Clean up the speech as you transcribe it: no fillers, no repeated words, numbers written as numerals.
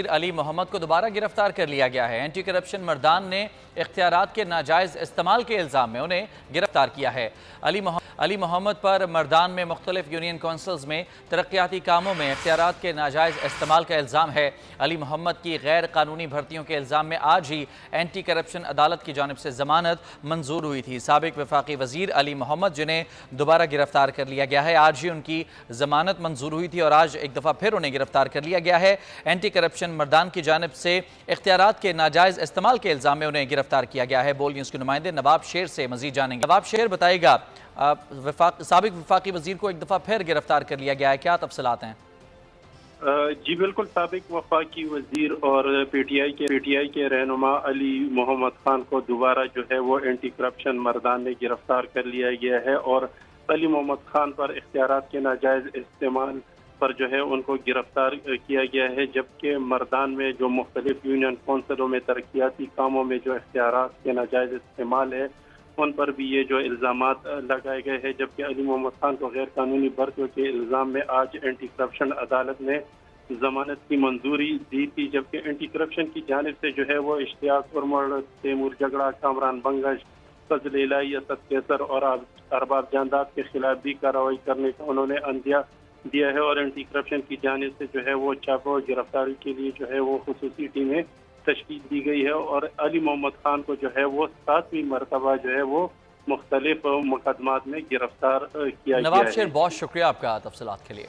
علی محمد کو دوبارہ گرفتار کر لیا گیا ہے۔ اینٹی کرپشن مردان نے اختیارات کے ناجائز استعمال کے الزام میں انہیں گرفتار کیا ہے۔ علی محمد پر مردان میں مختلف یونین کونسلز میں ترقیاتی کاموں میں اختیارات کے ناجائز استعمال کا الزام ہے۔ علی محمد کی غیر قانونی بھرتیوں کے الزام میں آج ہی اینٹی کرپشن عدالت کی جانب سے ضمانت منظور ہوئی تھی۔ سابق وفاقی وزیر علی محمد جنہیں دوبارہ گرفتار کر لیا گیا ہے، آج ہی ان کی ضمانت منظور ہوئی تھی اور آج ایک دفعہ پھر انہیں گرفتار کر لیا گیا ہے۔ اینٹی کرپشن مردان کی جانب سے اختیارات کے ناجائز استعمال کے الزام میں انہیں گرفتار کیا گیا ہے۔ بول نیوز کے نمائندے نواب شیر سے مزید جانیں گے۔ نواب شیر بتائے گا، سابق وفاقی وزیر کو ایک دفعہ پھر گرفتار کر لیا گیا ہے، کیا تفصیلات ہیں؟ جی بالکل، سابق وفاقی وزیر اور پی ٹی آئی کے رہنما علی محمد خان کو دوبارہ جو ہے وہ اینٹی کرپشن مردان نے گرفتار کر لیا گیا ہے اور علی محمد خان پر اختیارات کے ناجائز استعمال پر جو ہے ان کو گرفتار کیا گیا ہے، جبکہ مردان میں جو مختلف یونین کونسلوں میں ترقیاتی کاموں میں جو اختیارات کے ناجائز استعمال ہے ان پر بھی یہ جو الزامات لگائے گئے ہیں، جبکہ علی محمد خان کو غیر قانونی بھرتیوں کے الزام میں آج اینٹی کرپشن عدالت نے ضمانت کی منظوری دی تھی، جبکہ اینٹی کرپشن کی جانب سے جو ہے وہ اشتیاق ارمڑ، تیمور جگڑا، کامران بنگش، فضل الہی، اسد کیسر اور ارباب جانداد کے خلاف بھی کارروائی کرنے کا انہوں نے عندیہ دیا ہے اور اینٹی کرپشن کی جانب سے جو ہے وہ چھاپوں اور گرفتاری کے لیے جو ہے وہ خصوصی ٹیمیں تشکیل دی گئی ہے اور علی محمد خان کو جو ہے وہ 7ویں مرتبہ جو ہے وہ مختلف مقدمات میں گرفتار کیا گیا ہے۔ نواب شیر، بہت شکریہ آپ کا تفصیلات کے لیے۔